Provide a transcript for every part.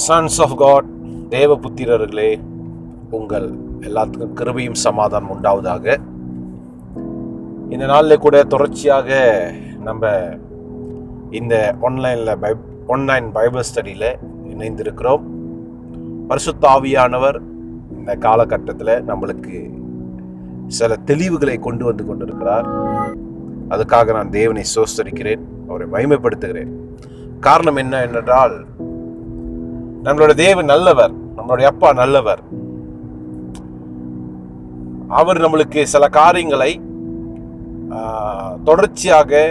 Sons of God, தேவ புத்திரர்களே, உங்கள் எல்லாத்துக்கும் கிருபையும் சமாதானம் உண்டாவதாக. இந்த நாளில் கூட தொடர்ச்சியாக நம்ம இந்த ஆன்லைன் பைபிள் ஸ்டடியில் இணைந்திருக்கிறோம். பரிசுத்த ஆவியானவர் இந்த காலகட்டத்தில் நம்மளுக்கு சில தெளிவுகளை கொண்டு வந்து கொண்டிருக்கிறார். அதுக்காக நான் தேவனை ஸ்தோத்திரிக்கிறேன், அவரை மகிமைப்படுத்துகிறேன். காரணம் என்ன என்றால், நம்மளோட தேவன் நல்லவர், நம்மளுடைய அப்பா நல்லவர். அவர் நம்மளுக்கு சில காரியங்களை தொடர்ச்சியாக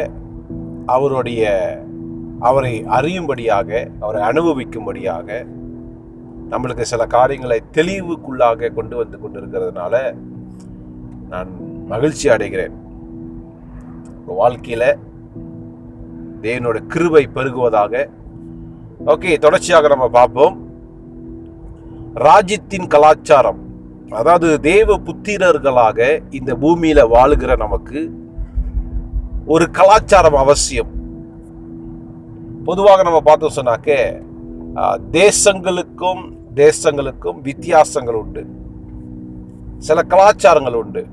அவரை அறியும்படியாக, அவரை அனுபவிக்கும்படியாக நம்மளுக்கு சில காரியங்களை தெளிவுக்குள்ளாக கொண்டு வந்து கொண்டிருக்கிறதுனால நான் மகிழ்ச்சி அடைகிறேன். வாழ்க்கையில தேவனோட கிருபை பெருகுவதாக. ஓகே, தொடர்ச்சியாக நம்ம பார்ப்போம். ராஜ்யத்தின் கலாச்சாரம், அதாவது தேவ புத்திரர்களாக இந்த பூமியில வாழுகிற நமக்கு ஒரு கலாச்சாரம் அவசியம். பொதுவாக நம்ம பார்த்தோம் சொன்னாக்க தேசங்களுக்கும் வித்தியாசங்கள் உண்டு, சில கலாச்சாரங்கள் உண்டு.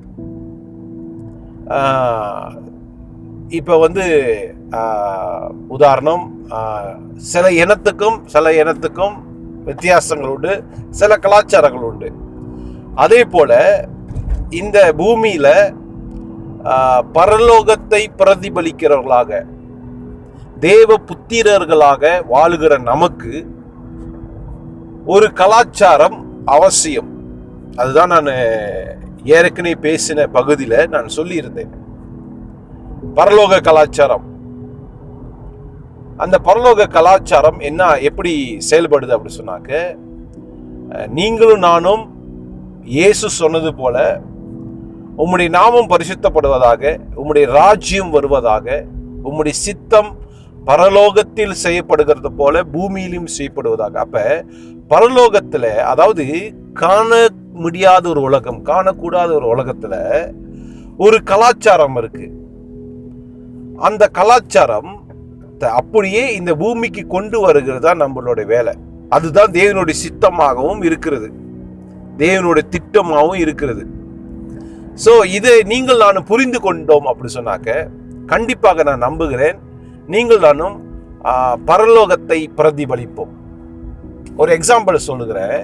இப்போ உதாரணம், சில இனத்துக்கும் வித்தியாசங்கள் உண்டு, சில கலாச்சாரங்கள் உண்டு. அதே போல இந்த பூமியில பரலோகத்தை பிரதிபலிக்கிறவர்களாக, தேவ புத்திரர்களாக வாழுகிற நமக்கு ஒரு கலாச்சாரம் அவசியம். அதுதான் நான் ஏற்கனவே பேசின பகுதியில் நான் சொல்லியிருந்தேன். பரலோக கலாச்சாரம். அந்த பரலோக கலாச்சாரம் எப்படி செயல்படுது அப்படி சொன்னாக்க, நீங்களும் நானும் இயேசு சொன்னது போல உம்முடைய நாமம் பரிசுத்தப்படுவதாக, உம்முடைய ராஜ்யம் வருவதாக, உம்முடைய சித்தம் பரலோகத்தில் செய்யப்படுகிறது போல பூமியிலும் செய்யப்படுவதாக. அப்ப பரலோகத்துல, அதாவது காண முடியாத ஒரு உலகம், காணக்கூடாத ஒரு உலகத்துல ஒரு கலாச்சாரம் இருக்கு. அந்த கலாச்சாரம் அப்படியே இந்த பூமிக்கு கொண்டு வருகிறது தான் நம்மளுடைய வேலை. அதுதான் தேவனுடைய சித்தமாகவும் இருக்கிறது, தேவனுடைய திட்டமாகவும் இருக்கிறது. ஸோ இதை நீங்கள் நானும் புரிந்து கொண்டோம் அப்படி சொன்னாக்க, கண்டிப்பாக நான் நம்புகிறேன் நீங்கள் நானும் பரலோகத்தை பிரதிபலிப்போம். ஒரு எக்ஸாம்பிள் சொல்லுகிறேன்.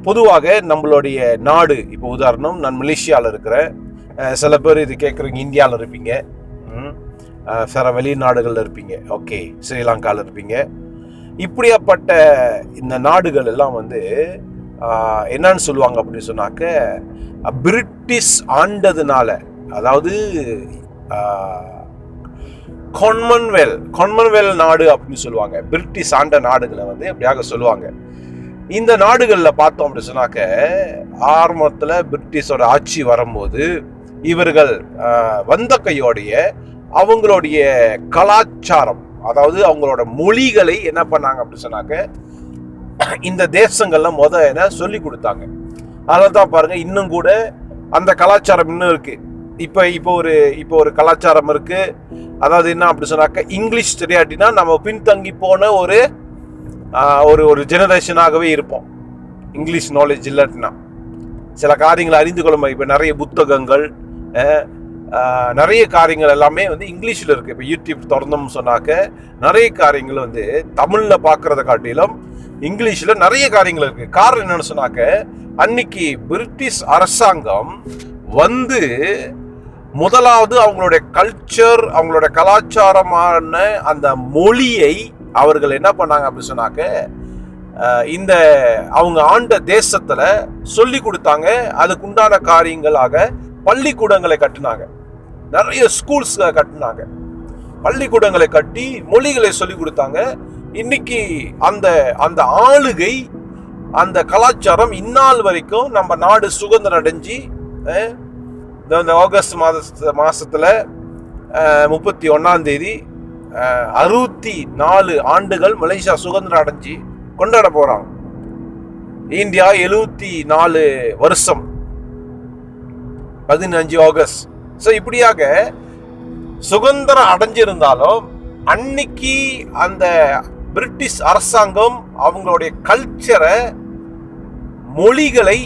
பொதுவாக நம்மளுடைய நாடு, இப்போ உதாரணம், நான் மலேசியாவில் இருக்கிறேன். சில பேர் இது கேட்குறீங்க, இந்தியாவில் இருப்பீங்க, சில வெளிநாடுகளில் இருப்பீங்க, ஓகே, ஸ்ரீலங்காவில் இருப்பீங்க. இப்படியாப்பட்ட இந்த நாடுகள் எல்லாம் என்னன்னு சொல்லுவாங்க அப்படின்னு சொன்னாக்க, பிரிட்டிஷ் ஆண்டதுனால, அதாவது காமன்வெல்த் நாடு அப்படின்னு சொல்லுவாங்க. பிரிட்டிஷ் ஆண்ட நாடுகளை அப்படியாக சொல்லுவாங்க. இந்த நாடுகளில் பார்த்தோம் அப்படின்னு சொன்னாக்க, ஆரம்பத்தில் பிரிட்டிஷோட ஆட்சி வரும்போது இவர்கள் வந்த கையோடைய அவங்களுடைய கலாச்சாரம், அதாவது அவங்களோட மொழிகளை என்ன பண்ணாங்க அப்படின்னு சொன்னாக்க, இந்த தேசங்கள்ல சொல்லி கொடுத்தாங்க. அதனால தான் பாருங்க, இன்னும் கூட அந்த கலாச்சாரம் இன்னும் இருக்கு. இப்போ ஒரு கலாச்சாரம் இருக்கு. அதாவது என்ன அப்படி சொன்னாக்க, இங்கிலீஷ் தெரியாட்டினா நம்ம பின்தங்கி போன ஒரு ஜெனரேஷனாகவே இருப்போம். இங்கிலீஷ் நாலேஜ் இல்லாட்டினா சில காரியங்களை அறிந்து கொள்ள, இப்போ நிறைய புத்தகங்கள், நிறைய காரியங்கள் எல்லாமே இங்கிலீஷில் இருக்கு. இப்போ யூடியூப் திறந்தோம்னு சொன்னாக்க நிறைய காரியங்கள் தமிழ்ல பார்க்கறத காட்டிலும் இங்கிலீஷில் நிறைய காரியங்கள் இருக்கு. காரணம் என்னன்னு சொன்னாக்க, அன்னைக்கு பிரிட்டிஷ் அரசாங்கம் முதலாவது அவங்களுடைய கல்ச்சர், அவங்களோட கலாச்சாரமான அந்த மொழியை அவர்கள் என்ன பண்ணாங்க அப்படின்னு சொன்னாக்க, இந்த அவங்க ஆண்ட தேசத்துல சொல்லி கொடுத்தாங்க. அதுக்குண்டான காரியங்களாக பள்ளிக்கூடங்களை கட்டினாங்க, நிறைய ஸ்கூல்ஸ் கட்டினாங்க, பள்ளிக்கூடங்களை கட்டி மொழிகளை சொல்லி கொடுத்தாங்க. இன்னைக்கு அந்த ஆளுகை, அந்த கலாச்சாரம் இந்நாள் வரைக்கும் நம்ம நாடு சுதந்திரம் அடைஞ்சி, இந்த ஆகஸ்ட் மாசத்துல 31 64 ஆண்டுகள் மலேசியா சுதந்திரம் அடைஞ்சி கொண்டாட போறாங்க. இந்தியா 74 வருஷம் 15 ஆகஸ்ட். ஸோ இப்படியாக சுதந்திரம் அடைஞ்சிருந்தாலும் அன்னைக்கு அந்த பிரிட்டிஷ் அரசாங்கம் அவங்களுடைய கல்ச்சரை, மொழிகளை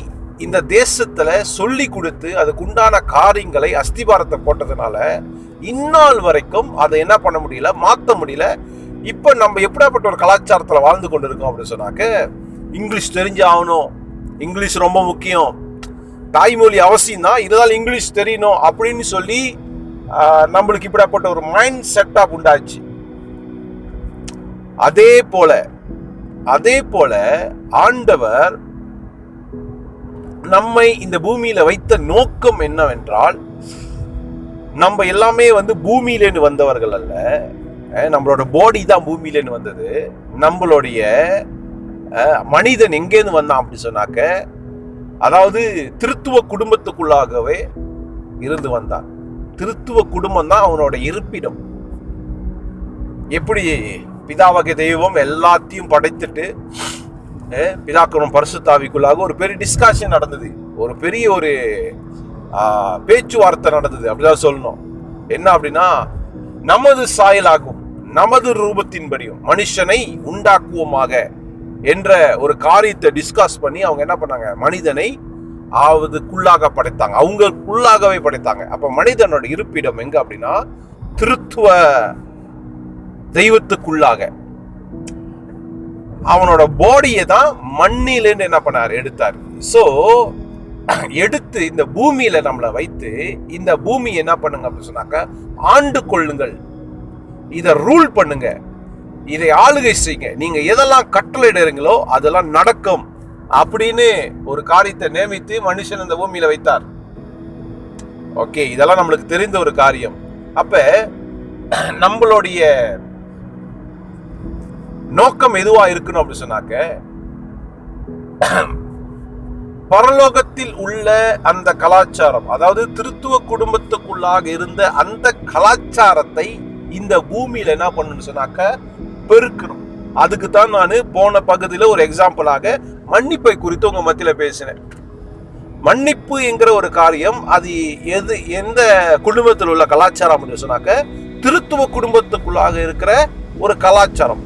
இந்த தேசத்துல சொல்லி கொடுத்து அதுக்குண்டான காரியங்களை அஸ்திபாரத்தை போட்டதுனால இந்நாள் வரைக்கும் அதை என்ன பண்ண முடியல, மாற்ற முடியல. இப்ப நம்ம எப்படியாப்பட்ட ஒரு கலாச்சாரத்துல வாழ்ந்து கொண்டு இருக்கோம் அப்படின்னு சொன்னாக்க, இங்கிலீஷ் தெரிஞ்சு ஆகணும், இங்கிலீஷ் ரொம்ப முக்கியம், தாய்மொழி அவசியம் தான், இதனால இங்கிலீஷ் தெரியணும் அப்படின்னு சொல்லி நம்மளுக்கு இப்படியாப்பட்ட ஒரு மைண்ட் செட்டப் உண்டாச்சு. அதே போல ஆண்டவர் நம்மை இந்த பூமியில வைத்த நோக்கம் என்னவென்றால், நம்ம எல்லாமே பூமியிலேன்னு வந்தவர்கள் அல்ல. நம்மளோட பாடி தான் பூமியிலேன்னு வந்தது. நம்மளுடைய மனிதன் எங்கேருந்து வந்தான் அப்படி சொன்னாக்க, அதாவது திருத்துவ குடும்பத்துக்குள்ளாகவே இருந்து வந்தான். திருத்துவ குடும்பம் தான் அவனோட இருப்பிடம். எப்படி பிதாவாகிய தெய்வம் எல்லாத்தையும் படைத்துட்டு பிதாக்கரும் பரிசுத்தாவிக்குள்ளாக ஒரு பெரிய டிஸ்கஷன் நடந்தது, ஒரு பெரிய ஒரு பேச்சுவார்த்தை நடந்தது அப்படிதான் சொல்லணும். என்ன அப்படின்னா, நமது சாயலாகும் நமது ரூபத்தின்படியும் மனுஷனை உண்டாக்குவோமாக என்ற ஒரு காரியத்தை டிஸ்கஸ் பண்ணி அவங்க என்ன பண்ணாங்க, மனிதனை அதுக்குள்ளாக படைத்தாங்க, அவங்களுக்குள்ளாகவே படைத்தாங்க. அப்ப மனிதனோட இருப்பிடம் எங்க அப்படின்னா, திருத்துவ தெய்வத்துக்குள்ளாக. அவனோட பாடியை தான் மண்ணிலேருந்து என்ன பண்ணார், எடுத்தார். சோ எடுத்து இந்த பூமியில நம்மளை வைத்து இந்த பூமி என்ன பண்ணுங்க அப்படின்னு சொன்னாக்க, ஆண்டு கொள்ளுங்கள், இதை ரூல் பண்ணுங்க, இதை ஆளுகை செய்யுங்க, நீங்க எதெல்லாம் கட்டளையிடுறீங்களோ அதெல்லாம் நடக்கும் அப்படின்னு ஒரு காரியத்தை நியமித்து மனுஷன் இந்த பூமியில வைத்தார். ஓகே, இதெல்லாம் நம்மளுக்கு தெரிந்த ஒரு காரியம். அப்ப நம்மளுடைய நோக்கம் எதுவா இருக்கணும் அப்படின்னு சொன்னாக்க, பரலோகத்தில் உள்ள அந்த கலாச்சாரம், அதாவது திருத்துவ குடும்பத்துக்குள்ளாக இருந்த அந்த கலாச்சாரத்தை இந்த பூமியில என்ன பண்ணணும்னு சொன்னாக்க பெருக்கணும். அதுக்கு தான் நான் போன பகுதியில ஒரு எக்ஸாம்பிளாக மன்னிப்பை குறித்து உங்க மத்தியில பேசினேன். மன்னிப்பு என்கிற ஒரு காரியம் அது எந்த குடும்பத்தில் உள்ள கலாச்சாரம் அப்படின்னு சொன்னாக்க, திருத்துவ குடும்பத்துக்குள்ளாக இருக்கிற ஒரு கலாச்சாரம்.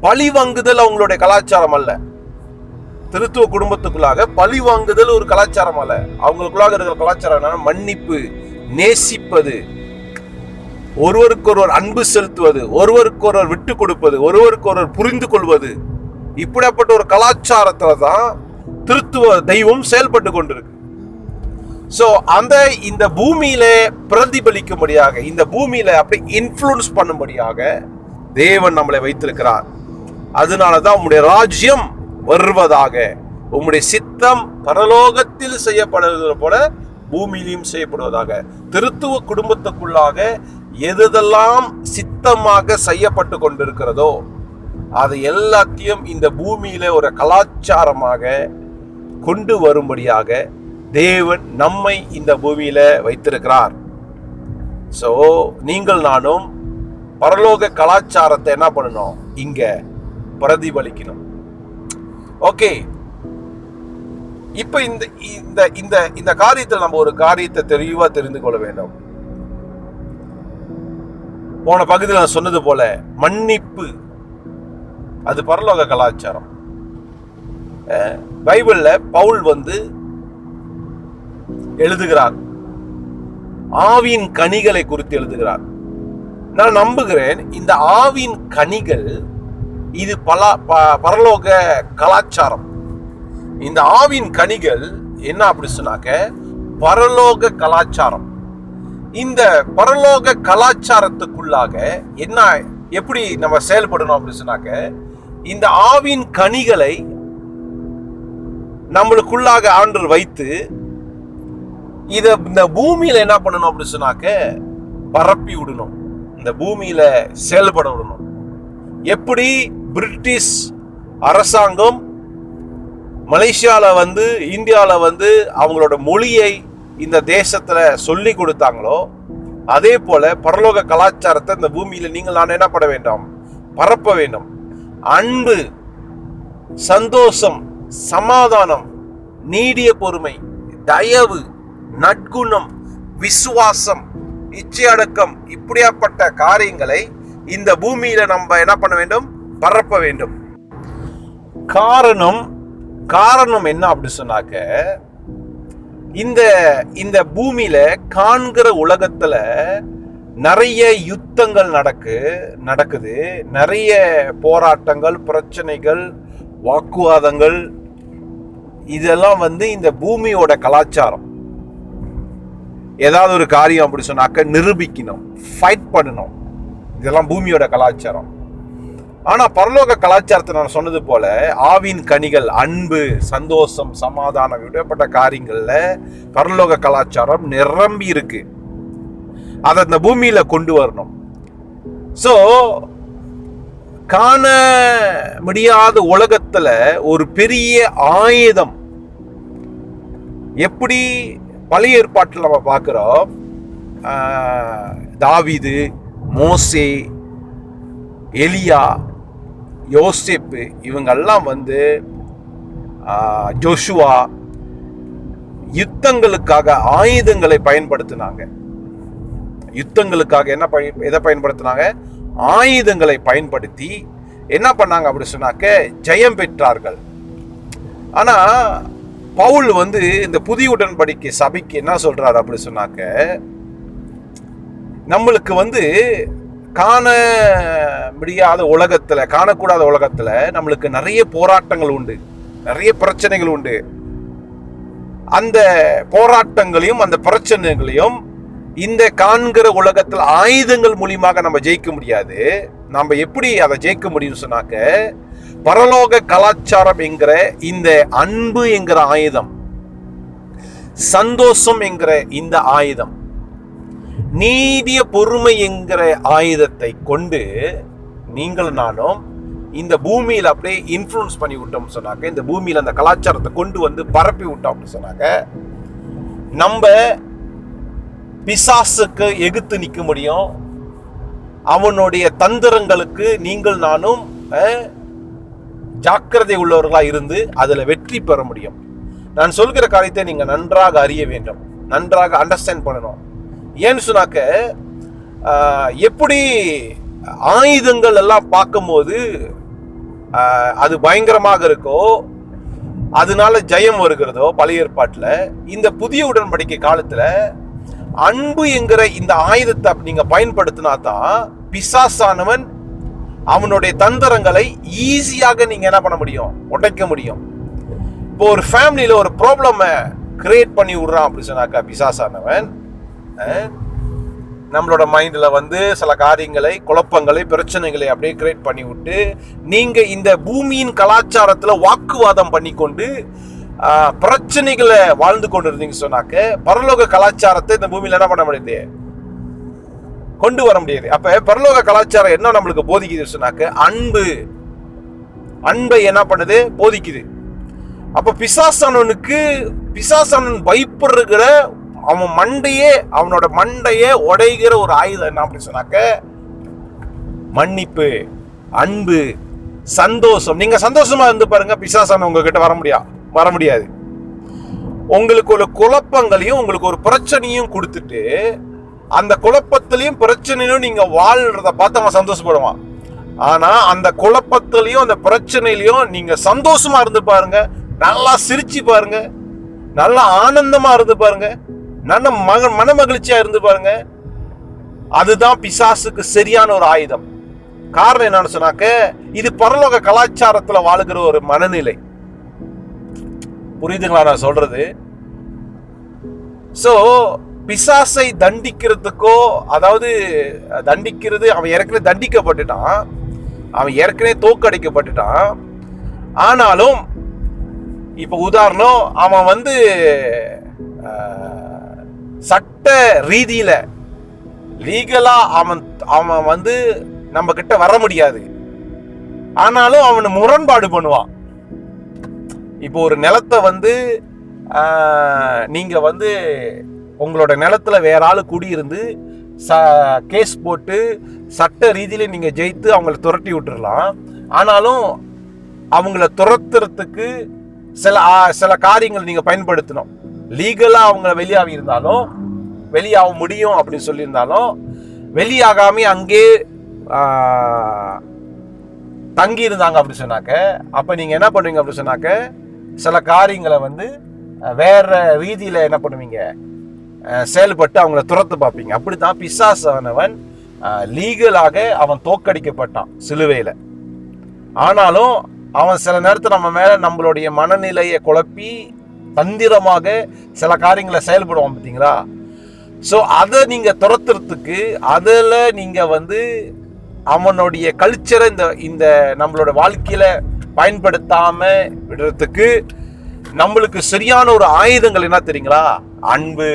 பழி வாங்குதல் அவங்களுடைய கலாச்சாரம் அல்ல. திருத்துவ குடும்பத்துக்குள்ளாக பழி வாங்குதல் ஒரு கலாச்சாரம் அல்ல. அவங்களுக்குள்ளாக இருக்கிற கலாச்சாரம் என்னன்னா, மன்னிப்பு, நேசிப்பது, ஒருவருக்கொருவர் அன்பு செலுத்துவது, ஒருவருக்கொருவர் விட்டு கொடுப்பது, ஒருவருக்கொருவர் புரிந்து கொள்வது. இப்படிப்பட்ட ஒரு கலாச்சாரத்துல தான் திருத்துவ தெய்வம் செயல்பட்டு கொண்டிருக்கு. சோ இந்த பூமியில பிரதிபலிக்கும்படியாக, இந்த பூமியில அப்படி இன்ஃப்ளூயன்ஸ் பண்ணும்படியாக தேவன் நம்மளை வைத்திருக்கிறார். அதனாலதான் உம்முடைய ராஜ்யம் வருவதாக, உம்முடைய சித்தம் பரலோகத்தில் செய்யப்படுவது போல பூமியிலும் செய்யப்படுவதாக. திருத்துவ குடும்பத்துக்குள்ளாக எதெல்லாம் சித்தமாக செய்யப்பட்டு கொண்டிருக்கிறதோ அது எல்லாத்தையும் இந்த பூமியில ஒரு கலாச்சாரமாக கொண்டு வரும்படியாக தேவன் நம்மை இந்த பூமியில வைத்திருக்கிறார். சோ நீங்கள் நானும் பரலோக கலாச்சாரத்தை என்ன பண்ணணும், இங்க பிரதிபலிக்கணும். ஓகே, இப்ப இந்த காரியத்தில் நம்ம ஒரு காரியத்தை தெளிவா தெரிந்து கொள்ள வேண்டும். போன பகுதியில் நான் சொன்னது போல மன்னிப்பு அது பரலோக கலாச்சாரம். பைபிள்ல பவுல் எழுதுகிறார், ஆவியின் கனிகளை குறித்து எழுதுகிறார். நான் நம்புகிறேன் இந்த ஆவியின் கனிகள் இது பரலோக கலாச்சாரம். இந்த ஆவியின் கனிகள் என்ன அப்படி சொன்னாக்க பரலோக கலாச்சாரம். இந்த பரலோக கலாச்சாரத்துக்குள்ளாக என்ன எப்படி நம்ம செயல்படணும் அப்படின்னு சொன்னாக்க, இந்த ஆவியின் கனிகளை நம்மளுக்குள்ளாக ஆண்டவர் வைத்து இந்த பூமியில என்ன பண்ணணும் அப்படின்னு சொன்னாக்க பரப்பி விடணும், இந்த பூமியில செயல்பட விடணும். எப்படி பிரிட்டிஷ் அரசாங்கம் மலேசியால இந்தியால அவங்களோட மொழியை இந்த தேசத்துல சொல்லி கொடுத்தாங்களோ, அதே போல பரலோக கலாச்சாரத்தை இந்த பூமியில நீங்கள் நான் என்ன பண்ண வேண்டும், பரப்ப வேண்டும். அன்பு, சந்தோஷம், சமாதானம், நீடிய பொறுமை, தயவு, நற்குணம், விசுவாசம், இச்சையடக்கம், இப்படியாப்பட்ட காரியங்களை இந்த பூமியில நம்ம என்ன பண்ண வேண்டும்? பரப்ப வேண்டும். காரணம் என்ன அப்படி சொன்னாக்க, இந்த பூமியில காண்கிற உலகத்துல நிறைய யுத்தங்கள் நடக்குது, நிறைய போராட்டங்கள், பிரச்சனைகள், வாக்குவாதங்கள். இதெல்லாம் இந்த பூமியோட கலாச்சாரம். ஏதாவது ஒரு காரியம் அப்படி சொன்னாக்க நிரூபிக்கணும், ஃபைட் பண்ணணும். இதெல்லாம் பூமியோட கலாச்சாரம். ஆனா பரலோக கலாச்சாரத்தை நான் சொன்னது போல ஆவின் கனிகள், அன்பு, சந்தோஷம், சமாதானம், விடப்பட்ட காரியங்கள்ல பரலோக கலாச்சாரம் நிரம்பி இருக்கு. அதை இந்த பூமியில கொண்டு வரணும். சோ காண முடியாத உலகத்துல ஒரு பெரிய ஆயுதம். எப்படி பழைய ஏற்பாட்டில் நம்ம பார்க்கிறோம், தாவீது, மோசே, எலியா, யோசேப்பு, இவங்கெல்லாம் ஜோஷுவா யுத்தங்களுக்காக ஆயுதங்களை பயன்படுத்தினாங்க. யுத்தங்களுக்காக எதை பயன்படுத்தினாங்க? ஆயுதங்களை பயன்படுத்தி என்ன பண்ணாங்க அப்படி சொன்னாக்க ஜெயம் பெற்றார்கள். ஆனா பவுல் இந்த புதிய உடன்படிக்கை சபைக்கு என்ன சொல்றாரு அப்படி சொன்னாக்க, நம்மளுக்கு காண முடியாத உலகத்துல, காணக்கூடாத உலகத்துல நம்மளுக்கு நிறைய போராட்டங்கள் உண்டு, நிறைய பிரச்சனைகள் உண்டு. அந்த போராட்டங்களையும் அந்த பிரச்சனைகளையும் இந்த காண்கிற உலகத்தில் ஆயுதங்கள் மூலியமாக நம்ம ஜெயிக்க முடியாது. நம்ம எப்படி அதை ஜெயிக்க முடியும் சொன்னாக்க, பரலோக கலாச்சாரம் என்கிற இந்த அன்பு என்கிற ஆயுதம், சந்தோஷம் என்கிற இந்த ஆயுதம், நீடிய பொறுமை என்கிற ஆயுதத்தை கொண்டு நீங்கள் நானும் இந்த பூமியில் அப்படியே இன்ஃப்ளூயன்ஸ் பண்ணி விட்டோம் சொன்னாக்க, இந்த பூமியில் அந்த கலாச்சாரத்தை கொண்டு பரப்பி விட்டோம் அப்படின்னு சொன்னாக்க, நம்ம பிசாசுக்கு எதிர்த்து நிற்க முடியும். அவனுடைய தந்திரங்களுக்கு நீங்கள் நானும் ஜாக்கிரதை உள்ளவர்களா இருந்து அதுல வெற்றி பெற முடியும். நான் சொல்கிற காரியத்தை நீங்க நன்றாக அறிய வேண்டும், நன்றாக அண்டர்ஸ்டாண்ட் பண்ணணும். ஏன்னு சொன்னாக்க, எப்படி ஆயுதங்கள் எல்லாம் பார்க்கும்போது அது பயங்கரமாக இருக்கோ, அதனால ஜெயம் வருகிறதோ பழைய ஏற்பாட்டுல, இந்த புதிய உடன்படிக்கை காலத்துல அன்பு என்கிற இந்த ஆயுதத்தை நீங்க பயன்படுத்தினா தான் பிசாசானவன் அவனுடைய தந்திரங்களை ஈஸியாக நீங்க என்ன பண்ண முடியும்? உடைக்க முடியும். இப்போ ஒரு ஃபேமிலியில ஒரு ப்ராப்ளமை கிரியேட் பண்ணி விடுறான் அப்படி சொன்னாக்கா, பிசாசானவன் நம்மளோட மைண்ட்ல சில காரியங்களை, குழப்பங்களை, பிரச்சனைகளை அப்படியே கிரியேட் பண்ணி விட்டு, நீங்க இந்த பூமியின் கலாச்சாரத்துல வாக்குவாதம் பண்ணி கொண்டு பிரச்சனைகளை வாழ்ந்து கொண்டு இருந்தீங்க சொன்னாக்க, பரலோக கலாச்சாரத்தை இந்த பூமியில என்ன பண்ண முடியாது? கொண்டு வர முடியாது. அப்ப பரலோக கலாச்சாரம் என்ன நம்மளுக்கு போதிக்குது சொன்னாக்க, அன்பை என்ன பண்ணுது? போதிக்குது. அப்ப பிசாசானவன் பயப்படுகிற அவனோட மண்டையே உடைகிற ஒரு ஆயுதம் என்ன அப்படி சொன்னாக்க, மன்னிப்பு, அன்பு, சந்தோஷம். நீங்க சந்தோஷமா இருந்து பாருங்க, பிசாசான உங்ககிட்ட வர முடியாது. உங்களுக்கு ஒரு குழப்பங்களையும் உங்களுக்கு ஒரு பிரச்சனையும் கொடுத்துட்டு, அந்த குழப்பத்திலையும் பிரச்சனையிலும் நீங்க வாழ்றத பார்த்து அவன் சந்தோஷப்படுவான். ஆனா அந்த குழப்பத்திலையும் அந்த பிரச்சனையிலையும் நீங்க சந்தோஷமா இருந்து பாருங்க, நல்லா சிரிச்சு பாருங்க, நல்லா ஆனந்தமா இருந்து பாருங்க, நல்ல மன மகிழ்ச்சியா இருந்து பாருங்க, அதுதான் பிசாசுக்கு சரியான ஒரு ஆயுதம். காரணம் என்னன்னு சொன்னாக்க, இது பரலோக கலாச்சாரத்துல வாழுகிற ஒரு மனநிலை. புரியுதுங்களா நான் சொல்றது? சோ பிசாசை தண்டிக்கிறதுக்கோ, அதாவது தண்டிக்கிறது, அவன் ஏற்கனவே தண்டிக்கப்பட்டுட்டான், அவன் ஏற்கனவே தோக்கடிக்கப்பட்டுட்டான். ஆனாலும் இப்ப உதாரணம், அவன் சட்ட ரீதியில லீகலா அவன் நம்ம கிட்ட வர முடியாது. ஆனாலும் அவனை முரண்பாடு பண்ணுவான். இப்போ ஒரு நிலத்தை நீங்க உங்களோட நிலத்துல வேற ஆளு குடியிருந்து கேஸ் போட்டு சட்ட ரீதியில நீங்க ஜெயித்து அவங்களை துரட்டி விட்டுறலாம். ஆனாலும் அவங்கள துரத்துறதுக்கு சில காரியங்கள் நீங்க பயன்படுத்தணும். லீகலா அவங்க வெளியாக முடியும் அப்படின்னு சொல்லியிருந்தாலும், வெளியாகாம அங்கே தங்கி இருந்தாங்க அப்படி சொன்னாக்க, அப்ப நீங்க என்ன பண்ணுவீங்க அப்படி சொன்னாக்க, சில காரியங்களை வந்து வேற ரீதியில என்ன பண்ணுவீங்க, செயல்பட்டு அவங்கள துரத்து பார்ப்பீங்க. அப்படித்தான் பிசாசானவன் லீகலாக அவன் தோற்கடிக்கப்பட்டான் சிலுவையில. ஆனாலும் அவன் சில நேரத்தில் நம்ம மேல நம்மளுடைய மனநிலையை குழப்பி தந்திரமாக சில காரியங்களை செயல்படுவான் பார்த்தீங்களா. ஸோ அதை நீங்க துரத்துறதுக்கு, அதில் நீங்க வந்து அவனுடைய கல்ச்சரை இந்த நம்மளோட வாழ்க்கையில பயன்படுத்தாம விடுறதுக்கு நம்மளுக்கு சரியான ஒரு ஆயுதங்கள் என்ன தெரியுங்களா? அன்பு.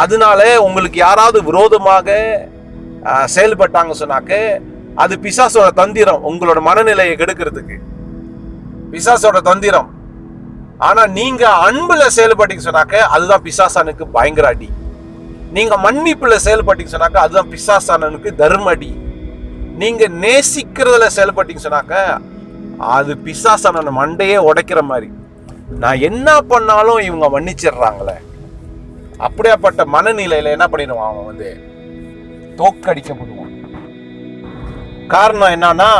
அதனால உங்களுக்கு யாராவது விரோதமாக செயல்பட்டாங்க சொன்னாக்க, அது பிசாசோட தந்திரம், உங்களோட மனநிலையை கெடுக்கிறதுக்கு பிசாசோட தந்திரம். ஆனா நீங்க அன்புல செயல்பட்டீங்க சொன்னாக்க, அதுதான் பிசாசானுக்கு பயங்கர அடி. நீங்க மன்னிப்புல செயல்பட்டீங்க சொன்னாக்க, அதுதான் பிசாசானுக்கு தர்ம அடி. நீங்க நேசிக்கிறதுல செயல்பட்டீங்க சொன்னாக்க, அது பிசாசான மண்டையே உடைக்கிற மாதிரி. நான் என்ன பண்ணாலும் இவங்க மன்னிச்சிடுறாங்களே, அப்படியாப்பட்ட மனநிலையில என்ன பண்ணிடுவான், அவன் வந்து தோற்கடிக்கப்படுவான். காரணம் என்னன்னா,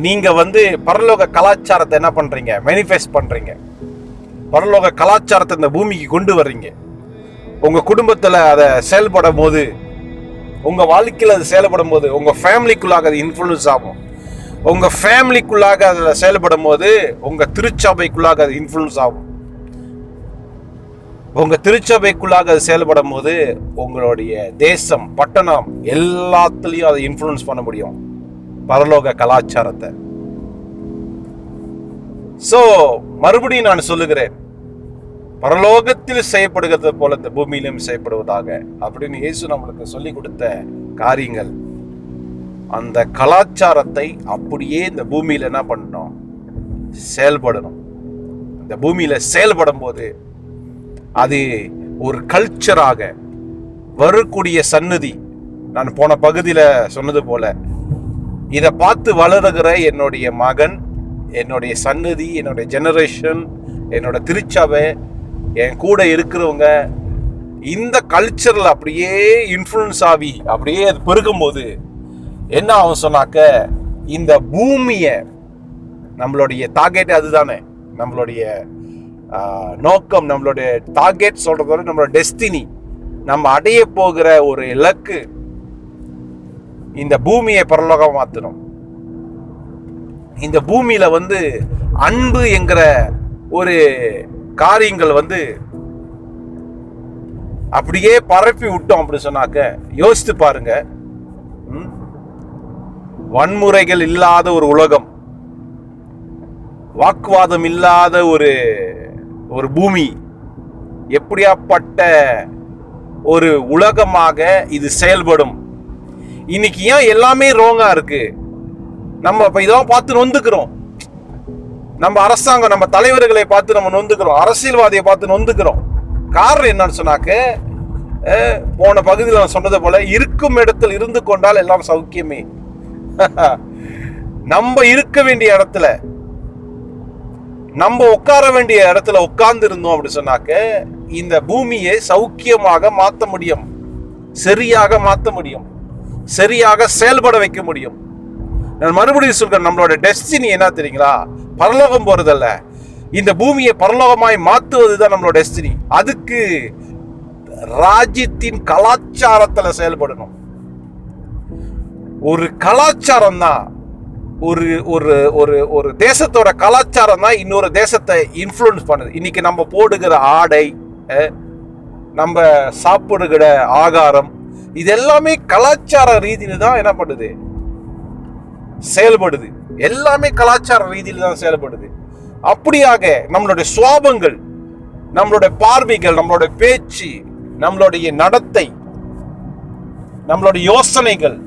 நீங்க வந்து பரலோக கலாச்சாரத்தை என்ன பண்றீங்க, மேனிஃபெஸ்ட் பண்றீங்க. பரலோக கலாச்சாரத்தை இந்த பூமிக்கு கொண்டு வர்றீங்க. உங்க குடும்பத்துல அதை செயல்படும் போது, உங்க வாழ்க்கையில் அது செயல்படும் போது, உங்க ஃபேமிலிக்குள்ளாக அது இன்ஃப்ளூயன்ஸ் ஆகும். உங்க ஃபேமிலிக்குள்ளாக அதில் செயல்படும் போது, உங்க திருச்சபைக்குள்ளாக அது இன்ஃப்ளூயன்ஸ் ஆகும். உங்க திருச்சபைக்குள்ளாக அது செயல்படும் போது, உங்களுடைய தேசம், பட்டணம் எல்லாத்துலேயும் அதை இன்ஃப்ளூயன்ஸ் பண்ண முடியும், பரலோக கலாச்சாரத்தை. ஸோ மறுபடியும் நான் சொல்லுகிறேன், பரலோகத்தில் செய்யப்படுகிறது போல இந்த பூமியிலும் செய்யப்படுவதாக அப்படின்னு இயேசு நம்மளுக்கு சொல்லி கொடுத்த காரியங்கள், அந்த கலாச்சாரத்தை அப்படியே இந்த பூமியில என்ன பண்ணணும், செயல்படணும். இந்த பூமியில செயல்படும் போது அது ஒரு கல்ச்சராக வரக்கூடிய சன்னதி. நான் போன பகுதியில் சொன்னது போல, இதை பார்த்து வளருகிற என்னுடைய மகன், என்னுடைய சன்னதி, என்னுடைய ஜெனரேஷன், என்னோட திருச்சபை, என் கூட இருக்கிறவங்க இந்த கல்ச்சரில் அப்படியே இன்ஃப்ளூயன்ஸ் ஆகி அப்படியே அது பெருகும்போது என்ன ஆகும் சொன்னாக்க, இந்த பூமியை, நம்மளுடைய டார்கெட் அதுதானே, நம்மளுடைய நோக்கம், நம்மளுடைய டார்கெட் சொல்றதோட நம்மளோட டெஸ்டினி, நம்ம அடைய போகிற ஒரு இலக்கு, இந்த பூமியை பரலோகம் மாற்றணும். இந்த பூமியில வந்து அன்பு என்கிற ஒரு காரியங்கள் வந்து அப்படியே பரப்பி விட்டோம் அப்படி சொன்னாக்க, யோசித்து பாருங்க. வன்முறைகள் இல்லாத ஒரு உலகம், வாக்குவாதம் இல்லாத ஒரு பூமி, எப்படியாப்பட்ட ஒரு உலகமாக இது செயல்படும். இன்னைக்கு ஏன் எல்லாமே ரோங்கா இருக்கு? நம்ம இப்ப இதெல்லாம் பார்த்து நொந்துக்கிறோம். நம்ம அரசாங்கம், நம்ம தலைவர்களை பார்த்து நம்ம நொந்துக்கிறோம், அரசியல்வாதியை பார்த்து நொந்துக்கிறோம். காரணம் என்னன்னு சொன்னாக்க, போன பகுதியில் நான் சொன்னது போல, இருக்கும் இடத்தில் இருந்து கொண்டால் எல்லாம் சௌக்கியமே. நம்ம இருக்க வேண்டிய இடத்துல, நம்ம உட்கார வேண்டிய இடத்துல உட்கார்ந்து இருந்தோம் அப்படி சொன்னாக்க, இந்த பூமியை சௌக்கியமாக மாற்ற முடியும், சரியாக மாற்ற முடியும், சரியாக செயல்பட வைக்க முடியும். நான் மறுபடியும் சொல்றேன், நம்மளோட டெஸ்டினி என்ன தெரியுங்களா? பரலோகம் போறதல்ல, இந்த பூமியை பரலோகமாய் மாற்றுவதுதான் நம்மளோட டெஸ்டினி. அதுக்கு ராஜ்யத்தின் கலாச்சாரத்துல செயல்படணும். ஒரு கலாச்சாரம் தான், ஒரு ஒரு ஒரு ஒரு தேசத்தோட கலாச்சாரம் தான் இன்னொரு தேசத்தை இன்ஃப்ளூயன்ஸ் பண்ணுது. இன்னைக்கு நம்ம போடுகிற ஆடை, நம்ம சாப்பிடுகிற ஆகாரம், இது எல்லாமே கலாச்சார ரீதியில தான் என்ன பண்ணுது, செயல்படுது. எல்லாமே கலாச்சார ரீதியில தான் செயல்படுது. அப்படியாக நம்மளுடைய சுவாபங்கள், நம்மளுடைய பார்வைகள், நம்மளுடைய பேச்சு, நம்மளுடைய நடத்தை, நம்மளுடைய யோசனைகள்,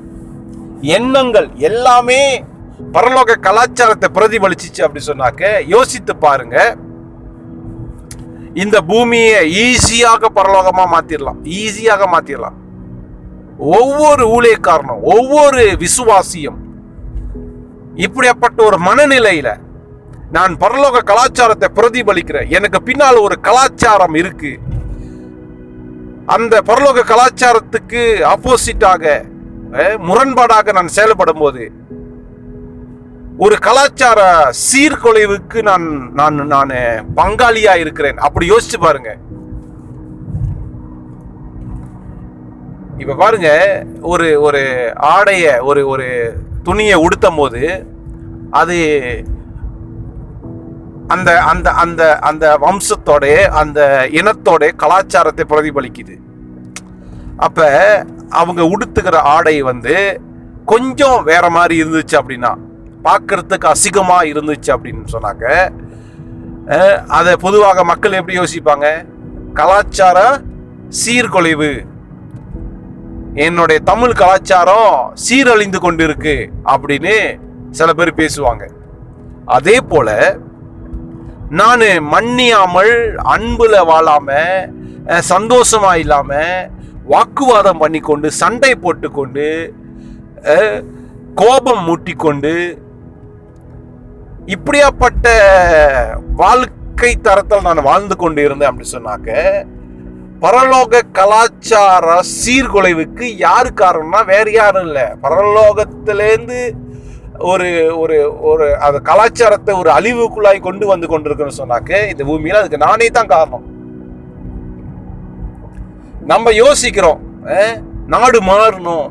எண்ணங்கள் எல்லாமே பரலோக கலாச்சாரத்தை பிரதிபலிச்சிச்சு அப்படி சொன்னாக்க, யோசித்து பாருங்க. இந்த பூமியை ஈஸியாக பரலோகமா மாத்திரலாம், ஈஸியாக மாத்திரலாம். ஒவ்வொரு ஊழியக்காரனும், ஒவ்வொரு விசுவாசியும் இப்படிப்பட்ட ஒரு மனநிலையில, நான் பரலோக கலாச்சாரத்தை பிரதிபலிக்கிறேன், எனக்கு பின்னால் ஒரு கலாச்சாரம் இருக்கு, அந்த பரலோக கலாச்சாரத்துக்கு ஆப்போசிட்டாக முரண்பாடாக நான் செயல்படும் போது, ஒரு கலாச்சார சீர்குலைவுக்கு நான் நான் நான் பங்காளியா இருக்கிறேன். அப்படி யோசிச்சு பாருங்க. இப்ப பாருங்க, ஒரு ஒரு ஆடைய ஒரு ஒரு துணியை உடுத்தும் போது அது அந்த அந்த அந்த அந்த வம்சத்தோட அந்த இனத்தோட கலாச்சாரத்தை பிரதிபலிக்குது. அப்ப அவங்க உடுத்துக்கிற ஆடை கொஞ்சம் வேற மாதிரி இருந்துச்சு அப்படின்னா, பார்க்கறதுக்கு அசிங்கமா இருந்துச்சு அப்படின்னு சொன்னாக்க, அதை பொதுவாக மக்கள் எப்படி யோசிப்பாங்க? கலாச்சார சீர்குலைவு, என்னுடைய தமிழ் கலாச்சாரம் சீரழிந்து கொண்டிருக்கு அப்படின்னு சில பேர் பேசுவாங்க. அதே போல நான் மன்னியாமல், அன்புல வாழாம, சந்தோஷமா இல்லாம, வாக்குவாதம் பண்ணி கொண்டு, சண்டை போட்டுக்கொண்டு, கோபம் மூட்டிக்கொண்டு, இப்படியாப்பட்ட வாழ்க்கை தரத்தில் நான் வாழ்ந்து கொண்டு இருந்தேன் அப்படி சொன்னாக்க, பரலோக கலாச்சார சீர்குலைவுக்கு யாரு காரணம்னா வேற யாரும் இல்லை. பரலோகத்திலேருந்து ஒரு ஒரு ஒரு அந்த கலாச்சாரத்தை ஒரு அழிவுக்குள்ளாய் கொண்டு வந்து கொண்டிருக்குன்னு சொன்னாக்க, இந்த பூமியில அதுக்கு நானே தான் காரணம். நம்ம யோசிக்கிறோம், நாடு மாறணும்,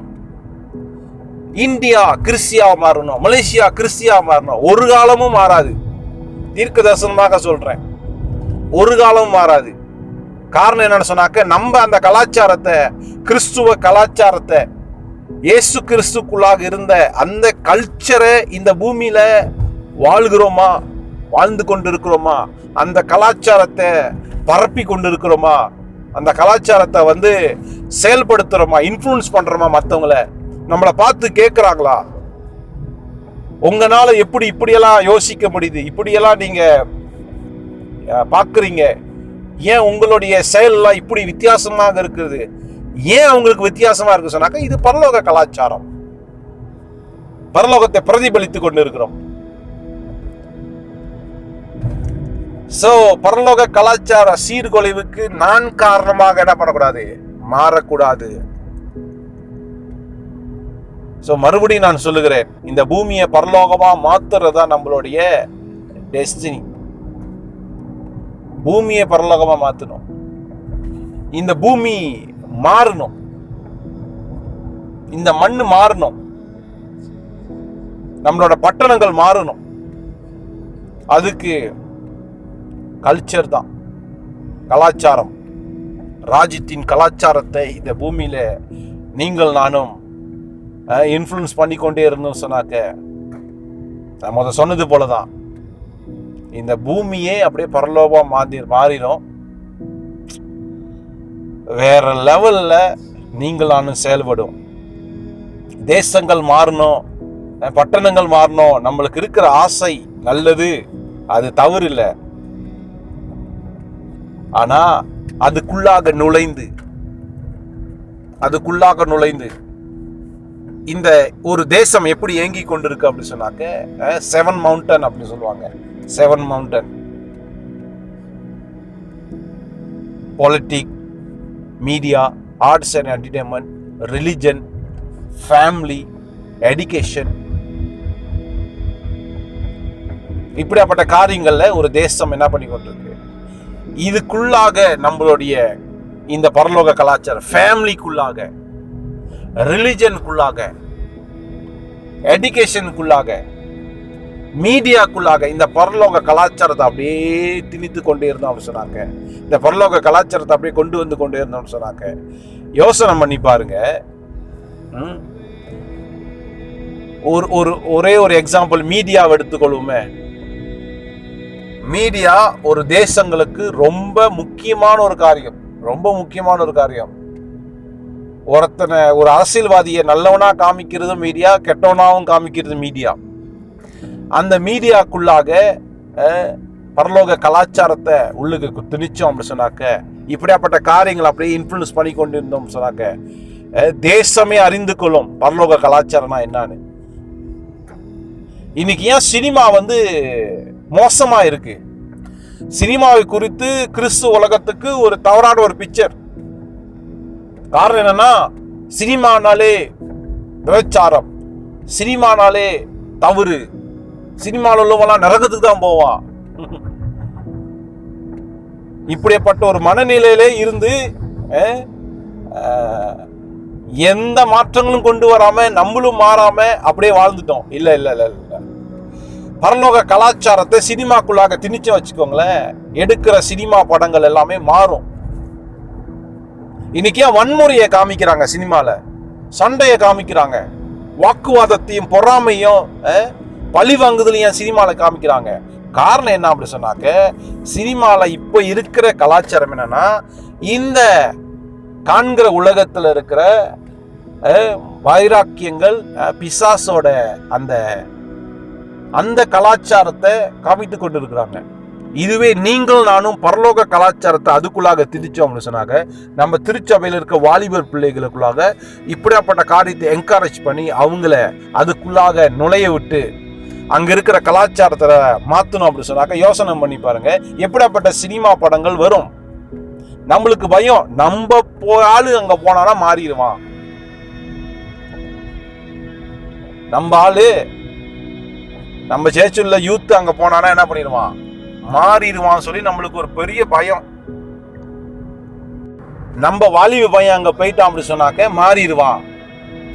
இந்தியா கிறிஸ்டியா மாறணும், மலேசியா கிறிஸ்டியா மாறணும். ஒரு காலமும் மாறாது. தீர்க்க தரிசனமாக சொல்றேன், ஒரு காலமும் மாறாது. காரணம் என்னன்னு சொன்னாக்க, நம்ம அந்த கலாச்சாரத்தை, கிறிஸ்துவ கலாச்சாரத்தை, இயேசு கிறிஸ்துக்குள்ளாக இருந்த அந்த கல்ச்சரை இந்த பூமியில வாழ்கிறோமா, வாழ்ந்து கொண்டிருக்கிறோமா? அந்த கலாச்சாரத்தை பரப்பி கொண்டிருக்கிறோமா? அந்த கலாச்சாரத்தை செயல்படுத்துறோமா, இன்ஃப்ளூயன்ஸ் பண்றோமா? மற்றவங்களை நம்மளை பார்த்து கேட்கிறாங்களா, உங்களால எப்படி இப்படியெல்லாம் யோசிக்க முடியுது, இப்படியெல்லாம் நீங்க பார்க்குறீங்க, ஏன் உங்களுடைய செயல்லாம் இப்படி வித்தியாசமாக இருக்குது, ஏன் அவங்களுக்கு வித்தியாசமா இருக்கு சொன்னாக்க, இது பரலோக கலாச்சாரம். பரலோகத்தை பிரதிபலித்துக் கொண்டு இருக்கிறோம். சோ பரலோக கலாச்சார சீர்குலைவுக்கு நான் காரணமாக என்ன பண்ணக்கூடாது, மாறக்கூடாது. சோ மறுபடியும் நான் சொல்லுகிறேன், இந்த பூமியை பரலோகமா மாத்துறதா நம்மளுடைய டெஸ்டினி. பூமியை பரலோகமா மாத்தணும். இந்த பூமி மாறணும், இந்த மண்ணு மாறணும், நம்மளோட பட்டணங்கள் மாறணும். அதுக்கு கல்ச்சர் தான், கலாச்சாரம், ராஜ்யத்தின் கலாச்சாரத்தை இந்த பூமியில நீங்கள் நானும் இன்ஃப்ளூயன்ஸ் பண்ணிக்கொண்டே இருந்தோம் சொன்னாக்க, நம்ம சொன்னது போலதான் இந்த பூமியே அப்படியே பரலோகமா மாறிடும். வேற லெவல்ல நீங்கள் நானும் செயல்படும். தேசங்கள் மாறணும், பட்டணங்கள் மாறணும், நம்மளுக்கு இருக்கிற ஆசை நல்லது, அது தவறு இல்லை. ஆனா அதுக்குள்ளாக நுழைந்து இந்த ஒரு தேசம் எப்படி இயங்கி கொண்டிருக்கு அப்படி சொன்னாக்க, 7 மவுண்டன் அப்படி சொல்லுவாங்க. 7 mountain: politic, media, arts and entertainment, religion, family, education. இப்படியாப்பட்ட காரியங்கள்ல ஒரு தேசம் என்ன பண்ணி கொண்டிருக்கு. இதுக்குள்ளாக நம்மளுடைய இந்த பரலோக கலாச்சாரம், ஃபேமிலிக்குள்ளாக, ரிலிஜனுக்குள்ளாக, எஜுகேஷனுக்குள்ளாக, மீடியாக்குள்ளாக இந்த பரலோக கலாச்சாரத்தை அப்படியே திணித்து கொண்டே இருந்தோம் அப்படின்னு சொன்னாங்க. இந்த பரலோக கலாச்சாரத்தை அப்படியே கொண்டு வந்து கொண்டே இருந்தோம்னு சொன்னாங்க. யோசனை பண்ணி பாருங்க. ஒரே ஒரு எக்ஸாம்பிள் மீடியாவை எடுத்துக்கொள்வோமே. மீடியா ஒரு தேசங்களுக்கு ரொம்ப முக்கியமான ஒரு காரியம். ஒரு அரசியல்வாதியை நல்லவனா காமிக்கிறது மீடியா, கெட்டவனாவும் காமிக்கிறது மீடியா. அந்த மீடியாக்குள்ளாக பரலோக கலாச்சாரத்தை உள்ளுக்கு திணிச்சோம் அப்படி சொன்னாக்க, இப்படியாப்பட்ட காரியங்கள் அப்படியே இன்ஃப்ளூயன்ஸ் பண்ணி கொண்டு இருந்தோம் சொன்னாக்க, தேசமே அறிந்து கொள்ளும் பரலோக கலாச்சாரம்னா என்னன்னு. இன்னைக்கு ஏன் சினிமா மோசமா இருக்கு? சினிமாவை குறித்து கிறிஸ்து உலகத்துக்கு ஒரு தவறான ஒரு பிக்சர். காரணம் என்னன்னா, சினிமானாலே விபச்சாரம், சினிமானாலே தவறு, சினிமாவில் உள்ளவெல்லாம் நரகத்துக்கு தான் போவான். இப்படிப்பட்ட ஒரு மனநிலையிலே இருந்து எந்த மாற்றங்களும் கொண்டு வராம நம்மளும் மாறாம அப்படியே வாழ்ந்துட்டோம். இல்ல இல்ல இல்ல இல்ல பரலோக கலாச்சாரத்தை சினிமாக்குள்ளாக திணிச்சு வச்சுக்கோங்களேன், எடுக்கிற சினிமா படங்கள் எல்லாமே மாறும். இன்னைக்கு வன்முறையை காமிக்கிறாங்க, சினிமால சண்டையை காமிக்கிறாங்க, வாக்குவாதத்தையும் பொறாமையும் பழி வாங்குதலையும் சினிமால காமிக்கிறாங்க. காரணம் என்ன அப்படி சொன்னாக்க, சினிமால இப்ப இருக்கிற கலாச்சாரம் என்னன்னா, இந்த காண்கிற உலகத்துல இருக்கிற வைராக்கியங்கள், பிசாசோட அந்த கலாச்சாரத்தை காமித்து கொண்டு இருக்கிறாங்க. இதுவே நீங்கள் நானும் பரலோக கலாச்சாரத்தை அதுக்குள்ளாக திணிச்சோம் அப்படின்னு சொன்னாங்க, நம்ம திருச்சபையில் இருக்க வாலிபர் பிள்ளைகளுக்குள்ளாக இப்படியாப்பட்ட காரியத்தை என்கரேஜ் பண்ணி அவங்கள அதுக்குள்ளாக நுழைய விட்டு அங்க இருக்கிற கலாச்சாரத்தை மாத்தணும் அப்படின்னு சொன்னாக்க, யோசனை பண்ணி பாருங்க எப்படியாப்பட்ட சினிமா படங்கள் வரும். நம்மளுக்கு பயம், நம்ம ஆளு அங்க போனானா மாறிடுவான், நம்ம ஆளு நம்ம சேர்ச்சுள்ள யூத் அங்க போனானா என்ன பண்ணிடுவான், மாறிடுவான் சொல்லி நம்மளுக்கு ஒரு பெரிய பயம். நம்ம வாலிப பையன் அங்க போயிட்டான் அப்படி சொன்னாக்க மாறிடுவான்.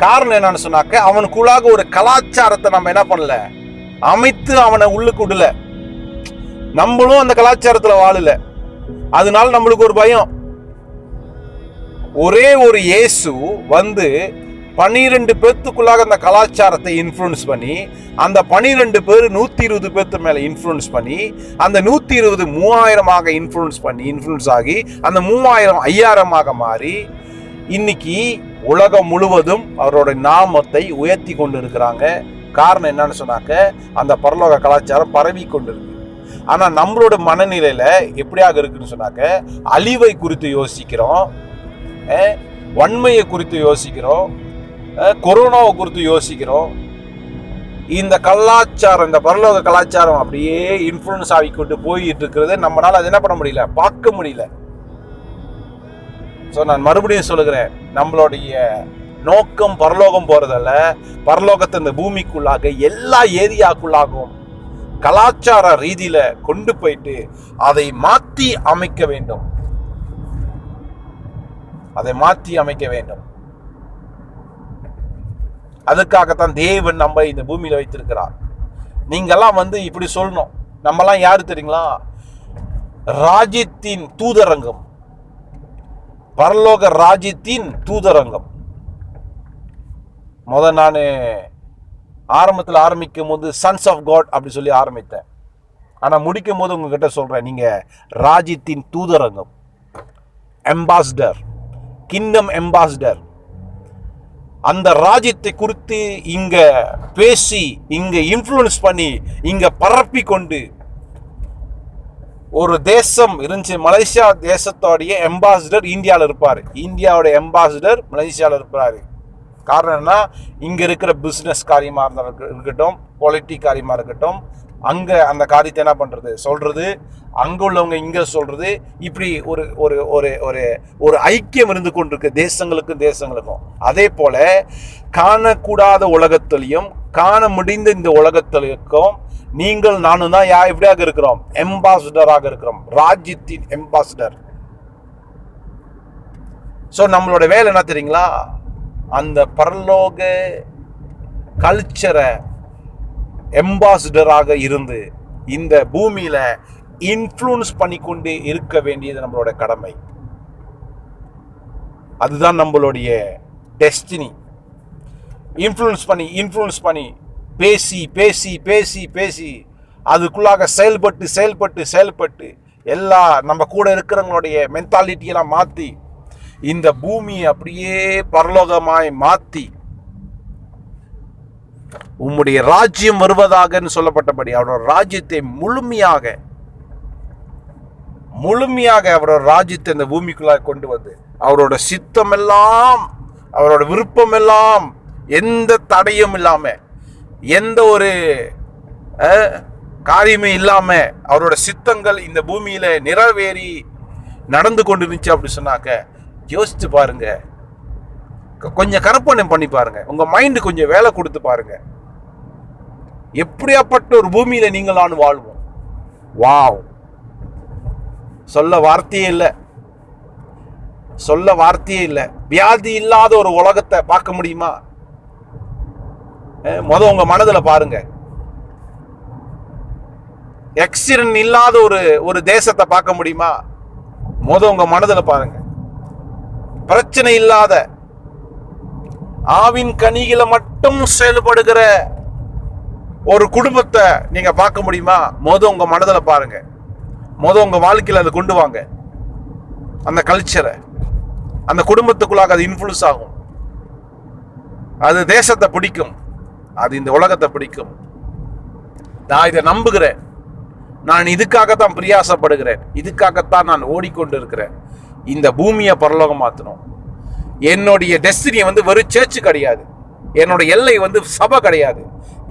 காரணம் என்னன்னு சொன்னாக்க, அவனுக்குள்ளாக ஒரு கலாச்சாரத்தை நம்ம என்ன பண்ணல, அமைத்து அவனை உள்ளுக்கு விடல. நம்மளும் அந்த கலாச்சாரத்துல வாழல, அதனால நம்மளுக்கு ஒரு பயம். ஒரே ஒரு இயேசு வந்து 12 பேத்துக்குள்ளாக அந்த கலாச்சாரத்தை இன்ஃப்ளூயன்ஸ் பண்ணி, அந்த 12 பேர் 120 பேத்து மேல இன்ஃப்ளூயன்ஸ் பண்ணி, அந்த 120 3000 இன்ஃப்ளூயன்ஸ் ஆகி, அந்த 3000 5000 மாறி இன்னைக்கு உலகம் முழுவதும் அவரோட நாமத்தை உயர்த்தி கொண்டு இருக்கிறாங்க. காரணம் என்னன்னு சொன்னாக்க, அந்த பரலோக கலாச்சாரம் பரவி கொண்டு இருக்கு. ஆனா நம்மளோட மனநிலையில எப்படியாக இருக்குன்னு சொன்னாக்க, அழிவை குறித்து யோசிக்கிறோம், வன்மையை குறித்து யோசிக்கிறோம், கொரோனாவை குறித்து யோசிக்கிறோம். இந்த கலாச்சாரம், இந்த பரலோக கலாச்சாரம் அப்படியே இன்ஃப்ளூயன்ஸ் ஆகிக்கொண்டு போயிட்டு இருக்கிறது நம்மளால அது என்ன பண்ண முடியல, பார்க்க முடியல. ஸோ நான் மறுபடியும் சொல்லுகிறேன், நம்மளுடைய நோக்கம் பரலோகம் போறதல்ல, பரலோகத்தை இந்த பூமிக்குள்ளாக எல்லா ஏரியாக்குள்ளாகவும் கலாச்சார ரீதியில கொண்டு போயிட்டு அதை மாற்றி அமைக்க வேண்டும், அதை மாற்றி அமைக்க வேண்டும். அதுக்காகத்தான் தேவன் நம்ம இந்த பூமியில வைத்திருக்கிறார். நீங்கெல்லாம் வந்து இப்படி சொல்லணும், நம்மலாம் யாரு தெரியுங்களா, ராஜ்யத்தின் தூதரங்கம், பரலோக ராஜ்யத்தின் தூதரங்கம். நான் ஆரம்பத்தில் ஆரம்பிக்கும் போது சன்ஸ் ஆஃப் காட் அப்படி சொல்லி ஆரம்பித்தேன். ஆனா முடிக்கும் போது உங்ககிட்ட சொல்றேன், நீங்க ராஜ்யத்தின் தூதரங்கம், அம்பாசிடர், கிங்டம் அம்பாசிடர். அந்த ராஜ்யத்தை குறித்து இங்க பேசி, இங்க இன்ஃப்ளூயன்ஸ் பண்ணி, இங்க பரப்பி கொண்டு, ஒரு தேசம் இருந்துச்சு, மலேசியா தேசத்தோடைய அம்பாசிடர் இந்தியாவில் இருப்பாரு, இந்தியாவோட அம்பாசிடர் மலேசியாவில் இருப்பாரு. காரணம் என்ன, இங்க இருக்கிற பிசினஸ் காரியமா இருக்கட்டும், பொலிட்டிக் காரியமா இருக்கட்டும், அங்க அந்த காரியத்தை என்ன பண்றது, சொல்றது, அங்க உள்ளவங்க இங்க சொல்றது, இப்படி ஒரு ஒரு ஒரு ஒரு ஒரு ஐக்கியம் இருந்து கொண்டிருக்கு தேசங்களுக்கும். அதே போல காணக்கூடாத உலகத்திலையும் காண முடிந்த இந்த உலகத்திற்கும் நீங்கள் நானும் தான் எப்படியாக இருக்கிறோம், அம்பாசிடராக இருக்கிறோம், ராஜ்யத்தின் அம்பாசிடர். சோ நம்மளோட வேலை என்ன தெரியுங்களா, அந்த பரலோக கல்ச்சரை அம்பாசிடராக இருந்து இந்த பூமியில இன்ஃப்ளூயன்ஸ் பண்ணிக்கொண்டு இருக்க வேண்டியது நம்மளோட கடமை. அதுதான் நம்மளுடைய டெஸ்டினி. இன்ஃப்ளூயன்ஸ் பண்ணி பேசி பேசி பேசி பேசி அதுக்குள்ளாக செயல்பட்டு எல்லா நம்ம கூட இருக்கிறவங்களுடைய மென்டாலிட்டியெல்லாம் மாற்றி இந்த பூமியை அப்படியே பரலோகமாய் மாற்றி, உம்முடைய ராஜ்யம் வருவதாக சொல்லப்பட்டபடி அவரோட ராஜ்யத்தை முழுமையாக அவரோட ராஜ்யத்தை இந்த பூமிக்குள்ளாக கொண்டு வந்து, அவரோட சித்தம் எல்லாம், அவரோட விருப்பம் எல்லாம் எந்த தடையும் இல்லாம, எந்த ஒரு காரியமே இல்லாம அவரோட சித்தங்கள் இந்த பூமியில நிறைவேறி நடந்து கொண்டு இருந்துச்சு அப்படி சொன்னாக்க, யோசிச்சு பாருங்க. கொஞ்சம் கற்பனை பண்ணி பாருங்க, உங்க மைண்டு கொஞ்சம் வேலை கொடுத்து பாருங்க. எப்படியாப்பட்ட ஒரு பூமியில நீங்கள் நான் வாழ்வோம். வாவ், சொல்ல வார்த்தையே இல்லை, சொல்ல வார்த்தையே இல்லை. வியாதி இல்லாத ஒரு உலகத்தை பார்க்க முடியுமா? உங்க மனதில் பாருங்க. ஆக்சிடென்ட் இல்லாத ஒரு தேசத்தை பார்க்க முடியுமா? உங்க மனதில் பாருங்க. பிரச்சனை இல்லாத, ஆவின் கனிகளை மட்டும் செயல்படுகிற ஒரு குடும்பத்தை நீங்க பார்க்க முடியுமா? உங்க மனதில் பாருங்க. உங்க வாழ்க்கையில் அதை கொண்டு வாங்க. அந்த கல்ச்சரை அந்த குடும்பத்துக்குள்ளாக அது இன்ஃப்ளூன்ஸ் ஆகும். அது தேசத்தை பிடிக்கும், அது இந்த உலகத்தை பிடிக்கும். நான் இதை நம்புகிறேன். நான் இதுக்காகத்தான் பிரயாசப்படுகிறேன், இதுக்காகத்தான் நான் ஓடிக்கொண்டு இருக்கிறேன். இந்த பூமியை பரலோகம் மாற்றணும். என்னுடைய டெஸ்டினி வெறும் சேர்ச்சு கிடையாது, என்னோட எல்லை சபை கிடையாது.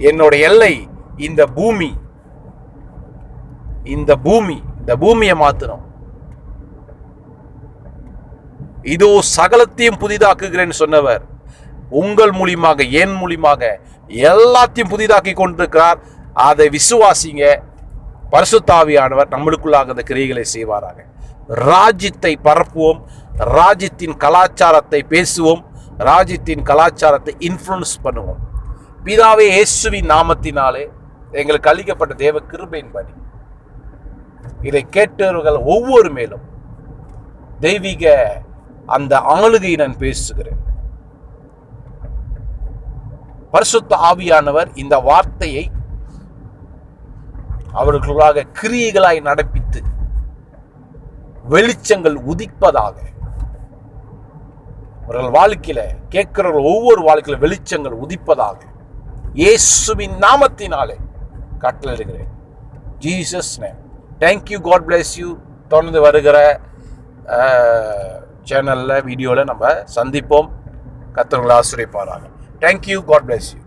என்னோட எல்லை இந்த பூமி. இந்த பூமியை மாற்றணும். இதோ சகலத்தையும் புதிதாக்குகிறேன்னு சொன்னவர் உங்கள் மூலியமாக, என் மூலியமாக எல்லாத்தையும் புதிதாக்கி கொண்டிருக்கிறார். அதை விசுவாசிங்க. பரிசுத்த ஆவியானவர் நம்மளுக்குள்ளாக அந்த கிரியைகளை செய்வாராக. ராஜ்யத்தை பரப்புவோம், ராஜ்யத்தின் கலாச்சாரத்தை பேசுவோம், ராஜ்யத்தின் கலாச்சாரத்தை இன்ஃப்ளூயன்ஸ் பண்ணுவோம். பிதாவே இயேசுவின் நாமத்தினாலே எங்களுக்கு அளிக்கப்பட்ட தேவ கிருபையின்படி இதை கேட்டவர்கள் ஒவ்வொரு மேலும் தெய்வீக அந்த ஆளுகை நான் பேசுகிறேன். பரிசுத்த ஆவியானவர் இந்த வார்த்தையை அவர்களுக்காக கிரியைகளாய் நடப்பித்து வெளிச்சங்கள் உதிப்பதாக, அவர்கள் வாழ்க்கையில கேட்கிறவர்கள் ஒவ்வொரு வாழ்க்கையில வெளிச்சங்கள் உதிப்பதாக இயேசுவின் நாமத்தினாலே கட்டளையிடுகிறேன். Jesus name. Thank you. God bless you. தொடர்ந்து வருகிற சேனல்ல வீடியோல நம்ம சந்திப்போம். கர்த்தர் உங்களை ஆசீர்வதிப்பாராக. தேங்க்யூ. God bless you.